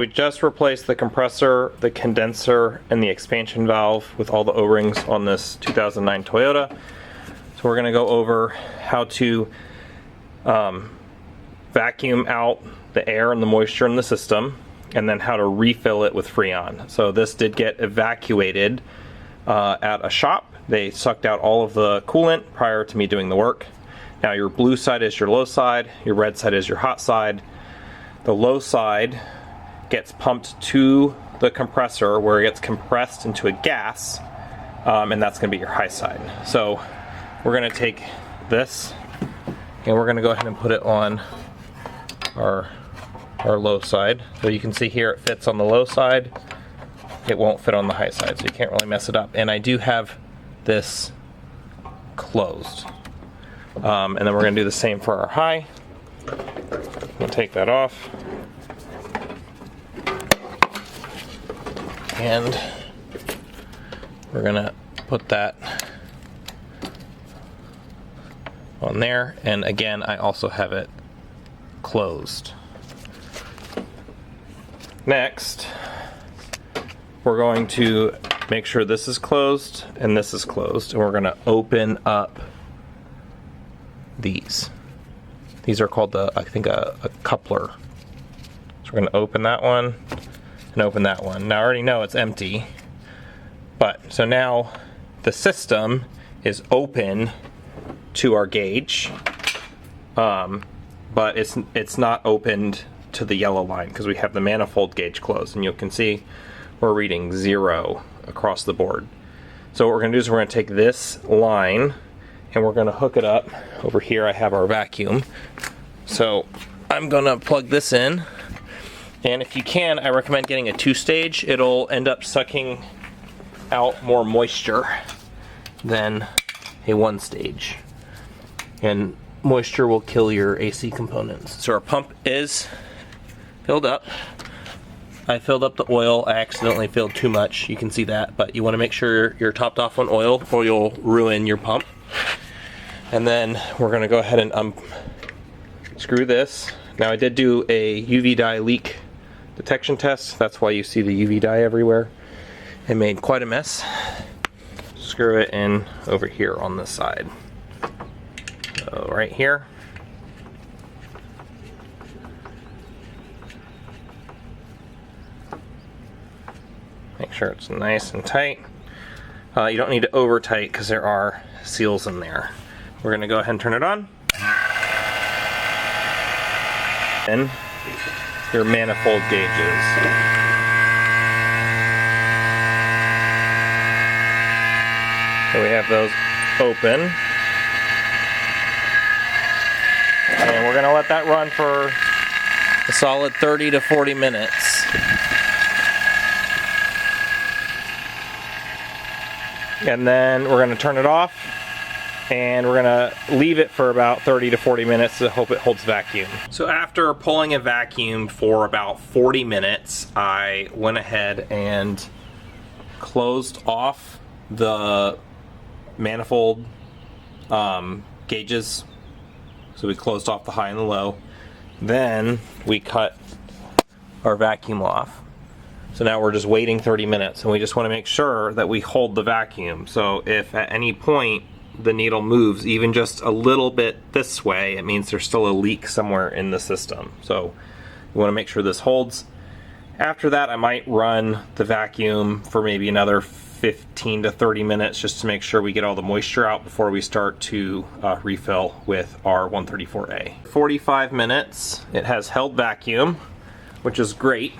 We just replaced the compressor, the condenser, and the expansion valve with all the O-rings on this 2009 Toyota. So we're going to go over how to vacuum out the air and the moisture in the system, and then how to refill it with Freon. So this did get evacuated at a shop. They sucked out all of the coolant prior to me doing the work. Now your blue side is your low side, your red side is your hot side. The low side gets pumped to the compressor where it gets compressed into a gas, and that's going to be your high side. So we're going to take this and we're going to go ahead and put it on our low side. So you can see here it fits on the low side. It won't fit on the high side, so you can't really mess it up. And I do have this closed. And then we're going to do the same for our high. We'll take that off. And we're going to put that on there. And again, I also have it closed. Next, we're going to make sure this is closed and this is closed, and we're going to open up these. These are called I think a coupler. So we're going to open that one and open that one. Now I already know it's empty, but so now the system is open to our gauge, but it's not opened to the yellow line because we have the manifold gauge closed, and you can see we're reading 0 across the board. So what we're going to do is we're going to take this line and we're going to hook it up. Over here I have our vacuum. So I'm going to plug this in, and if you can, I recommend getting a 2-stage. It'll end up sucking out more moisture than a 1-stage. And moisture will kill your AC components. So our pump is filled up. I filled up the oil. I accidentally filled too much. You can see that, but you want to make sure you're topped off on oil or you'll ruin your pump. And then we're going to go ahead and unscrew this. Now I did do a UV dye leak detection test. That's why you see the UV dye everywhere. It made quite a mess. Screw it in over here on this side. So right here. Make sure it's nice and tight. You don't need to over tight because there are seals in there. We're going to go ahead and turn it on. And your manifold gauges. So we have those open. And we're going to let that run for a solid 30 to 40 minutes. And then we're going to turn it off, and we're going to leave it for about 30 to 40 minutes to hope it holds vacuum. So after pulling a vacuum for about 40 minutes, I went ahead and closed off the manifold gauges. So we closed off the high and the low. Then we cut our vacuum off. So now we're just waiting 30 minutes, and we just want to make sure that we hold the vacuum. So if at any point the needle moves even just a little bit this way, it means there's still a leak somewhere in the system. So we want to make sure this holds. After that, I might run the vacuum for maybe another 15 to 30 minutes just to make sure we get all the moisture out before we start to refill with R134a. 45 minutes, it has held vacuum, which is great.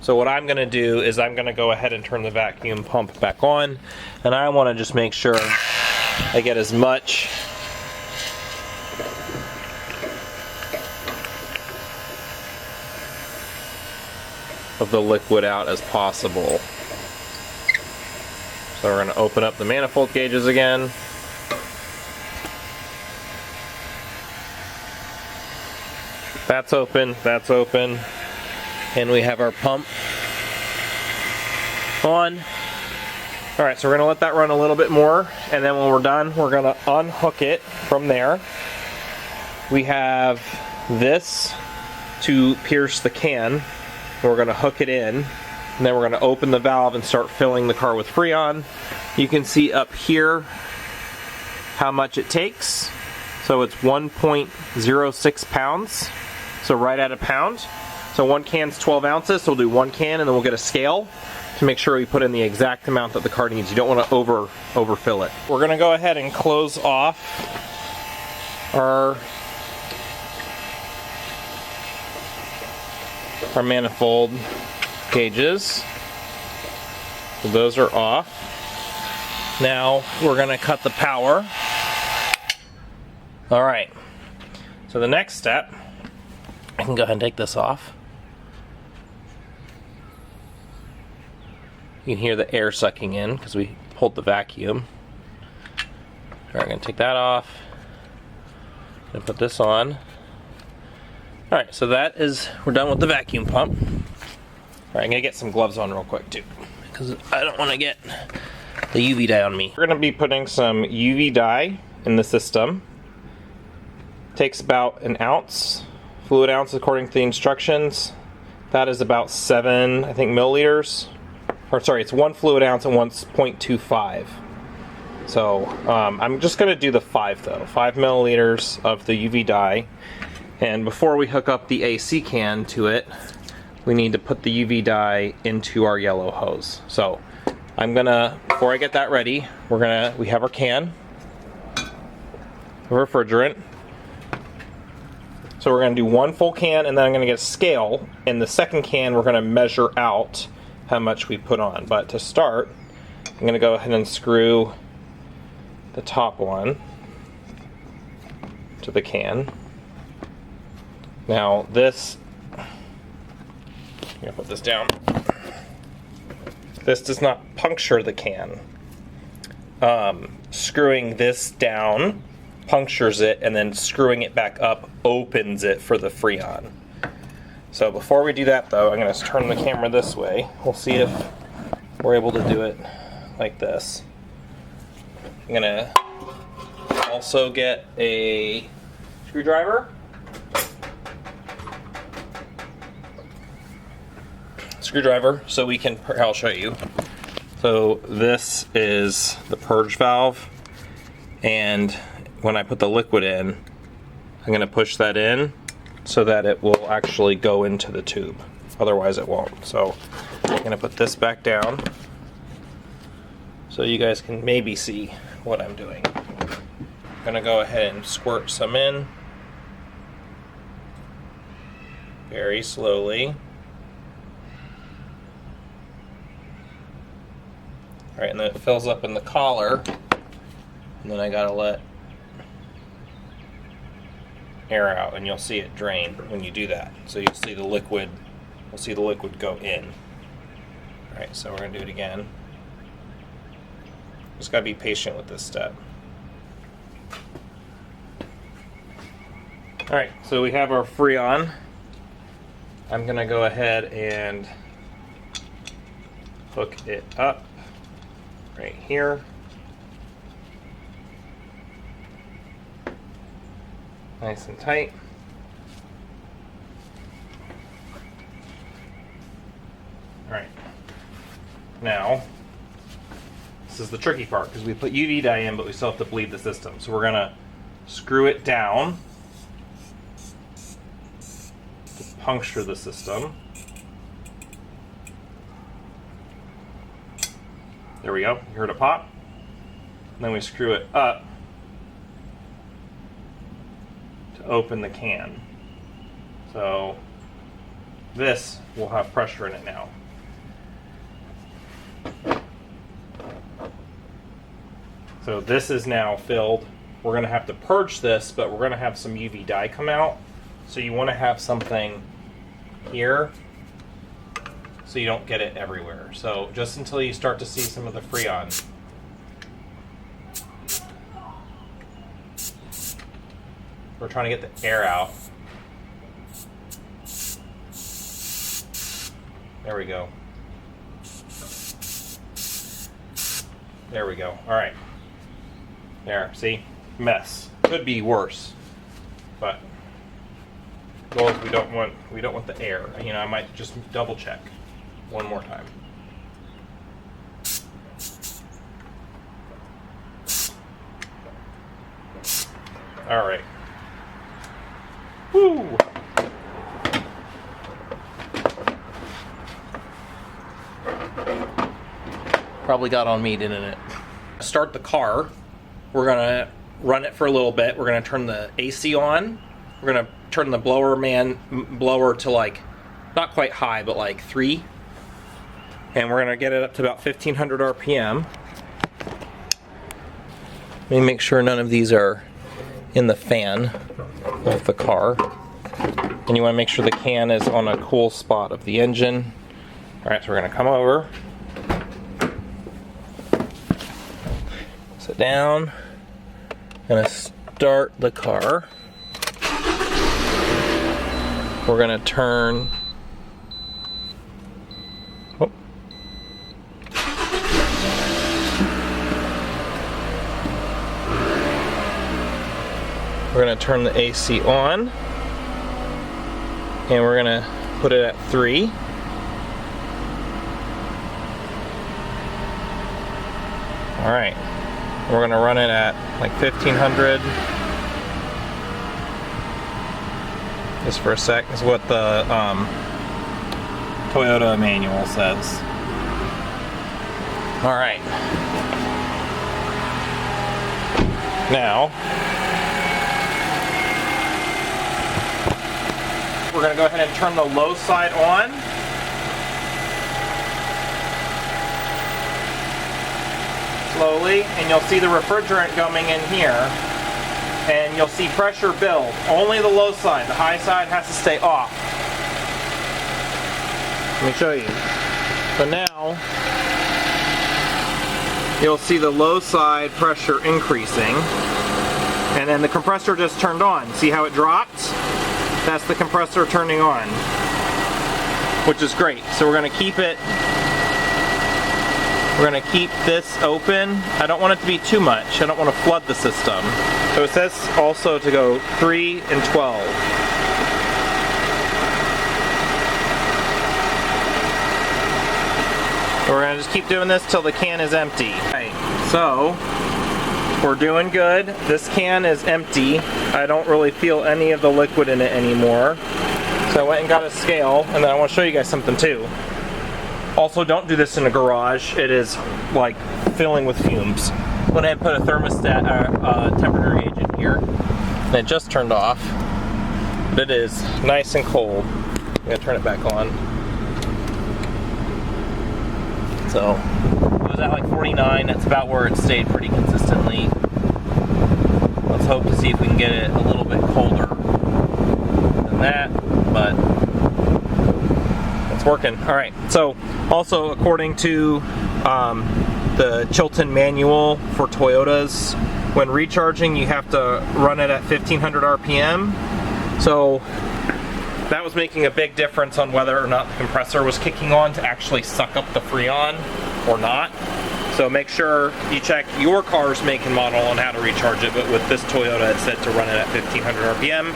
So what I'm going to do is I'm going to go ahead and turn the vacuum pump back on, and I want to just make sure I get as much of the liquid out as possible. So we're going to open up the manifold gauges again. That's open, and we have our pump on. Alright, so we're going to let that run a little bit more, and then when we're done, we're going to unhook it from there. We have this to pierce the can, We're going to hook it in, and then we're going to open the valve and start filling the car with Freon. You can see up here how much it takes. So it's 1.06 pounds, so right at a pound. So one can's 12 ounces, so we'll do one can, and then we'll get a scale to make sure we put in the exact amount that the car needs. You don't want to overfill it. We're going to go ahead and close off our manifold gauges. So those are off. Now we're going to cut the power. Alright, so the next step, I can go ahead and take this off. You can hear the air sucking in because we pulled the vacuum. Alright, I'm going to take that off and put this on. Alright, so that is, we're done with the vacuum pump. Alright, I'm going to get some gloves on real quick too, because I don't want to get the UV dye on me. We're going to be putting some UV dye in the system. Takes about an ounce, fluid ounce according to the instructions. That is about 7, I think, milliliters. Or sorry, it's 1 fluid ounce and 1.25. So I'm just going to do the 5 though. 5 milliliters of the UV dye. And before we hook up the AC can to it, we need to put the UV dye into our yellow hose. So I'm gonna, before I get that ready, we have our can of refrigerant. So we're going to do 1 full can, and then I'm going to get a scale. In the second can, we're going to measure out how much we put on. But to start, I'm going to go ahead and screw the top one to the can. Now this, I'm going to put this down. This does not puncture the can. Screwing this down punctures it, and then screwing it back up opens it for the Freon. So before we do that though, I'm going to turn the camera this way. We'll see if we're able to do it like this. I'm going to also get a screwdriver. So we can, I'll show you. So this is the purge valve, and when I put the liquid in, I'm going to push that in so that it will actually go into the tube. Otherwise it won't. So I'm going to put this back down so you guys can maybe see what I'm doing. I'm going to go ahead and squirt some in very slowly. Alright, and then it fills up in the collar, and then I gotta let air out, and you'll see it drain when you do that. So you'll see the liquid, go in. Alright, so we're gonna do it again. Just gotta be patient with this step. Alright, so we have our Freon. I'm gonna go ahead and hook it up right here. Nice and tight. Alright. Now, this is the tricky part because we put UV dye in, but we still have to bleed the system. So we're gonna screw it down to puncture the system. There we go. You heard it pop. And then we screw it up to open the can. So this will have pressure in it now. So this is now filled. We're going to have to purge this, but we're going to have some UV dye come out. So you want to have something here so you don't get it everywhere. So just until you start to see some of the Freon. We're trying to get the air out. There we go. There we go. All right. There, see? Mess. Could be worse, but electrical is we don't want the air. You know, I might just double check one more time. All right. Woo! Probably got on me, didn't it? Start the car. We're gonna run it for a little bit. We're gonna turn the AC on. We're gonna turn the blower to like, not quite high, but like 3. And we're gonna get it up to about 1500 RPM. Let me make sure none of these are in the fan of the car. And you wanna make sure the can is on a cool spot of the engine. All right, so we're gonna come over. Sit down. Gonna start the car. We're gonna turn. Oh. We're gonna turn the AC on, and we're gonna put it at 3. All right. We're gonna run it at like 1500. Just for a sec, is what the Toyota manual says. All right. Now, we're gonna go ahead and turn the low side on. Slowly, and you'll see the refrigerant coming in here, and you'll see pressure build. Only the low side. The high side has to stay off. Let me show you. So now you'll see the low side pressure increasing, and then the compressor just turned on. See how it dropped? That's the compressor turning on, which is great. So we're going to keep it. We're going to keep this open. I don't want it to be too much. I don't want to flood the system. So it says also to go 3 and 12. We're going to just keep doing this till the can is empty. Okay, so we're doing good. This can is empty. I don't really feel any of the liquid in it anymore. So I went and got a scale, and then I want to show you guys something too. Also, don't do this in a garage. It is like filling with fumes. Went ahead and put a thermostat, temperature gauge in here, and it just turned off. But it is nice and cold. I'm gonna turn it back on. So it was at like 49. That's about where it stayed pretty consistently. Let's hope to see if we can get it a little bit colder than that, but it's working. All right, so also according to the Chilton manual for Toyotas, when recharging you have to run it at 1500 RPM. So that was making a big difference on whether or not the compressor was kicking on to actually suck up the Freon or not. So make sure you check your car's make and model on how to recharge it, but with this Toyota it said to run it at 1500 RPM,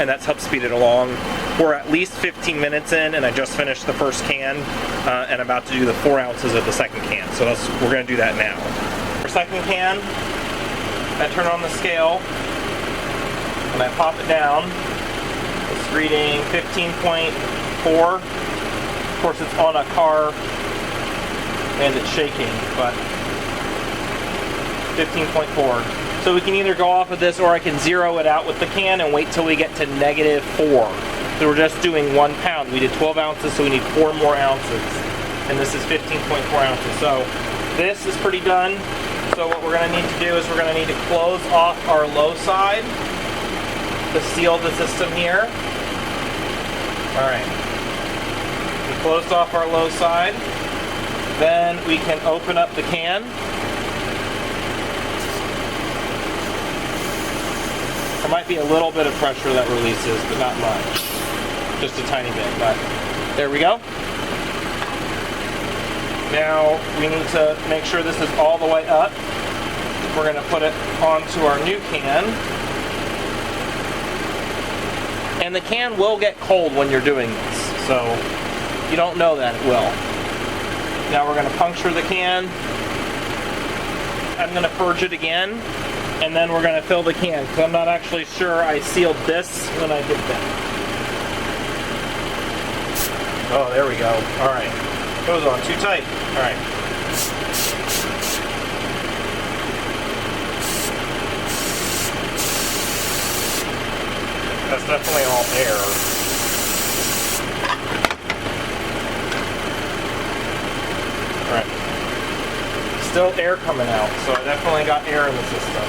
and that's helped speed it along. We're at least 15 minutes in, and I just finished the first can, and about to do the 4 ounces of the second can. So we're gonna do that now. For second can, I turn on the scale, and I pop it down. It's reading 15.4. Of course, it's on a car, and it's shaking, but 15.4. So we can either go off of this, or I can zero it out with the can and wait till we get to -4. So we're just doing 1 pound. We did 12 ounces, so we need 4 more ounces. And this is 15.4 ounces. So this is pretty done. So what we're gonna need to do is we're gonna need to close off our low side to seal the system here. All right. We closed off our low side. Then we can open up the can. There might be a little bit of pressure that releases, but not much. Just a tiny bit, but there we go. Now we need to make sure this is all the way up. We're going to put it onto our new can. And the can will get cold when you're doing this, so you don't know that it will. Now we're going to puncture the can. I'm going to purge it again, and then we're going to fill the can, because I'm not actually sure I sealed this when I did that. Oh, there we go. Alright. Goes on too tight. Alright. That's definitely all air. Alright. Still air coming out, so I definitely got air in the system.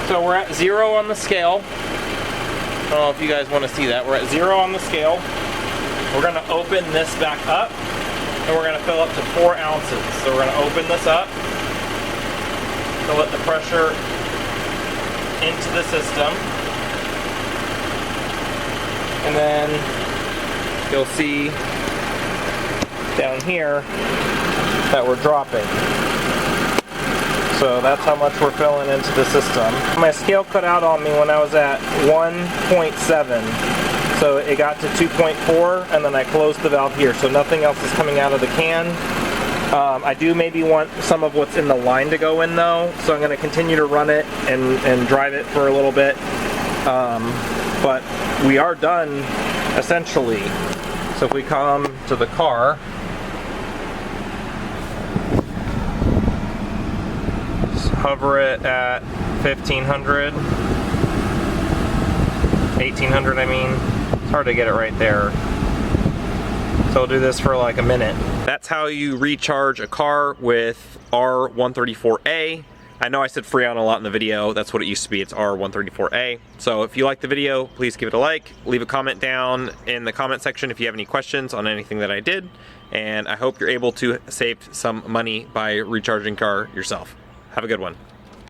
So we're at 0 on the scale. I don't know if you guys want to see that. We're at 0 on the scale. We're going to open this back up, and we're going to fill up to 4 ounces. So we're going to open this up to let the pressure into the system. And then you'll see down here that we're dropping. So that's how much we're filling into the system. My scale cut out on me when I was at 1.7. So it got to 2.4, and then I closed the valve here, so nothing else is coming out of the can. I do maybe want some of what's in the line to go in though, so I'm going to continue to run it and drive it for a little bit. But we are done essentially. So if we come to the car, just hover it at 1500, 1800 I mean. It's hard to get it right there. So we'll do this for like a minute. That's how you recharge a car with R134a. I know I said Freon a lot in the video. That's what it used to be. It's R134a. So if you like the video, please give it a like. Leave a comment down in the comment section if you have any questions on anything that I did. And I hope you're able to save some money by recharging car yourself. Have a good one.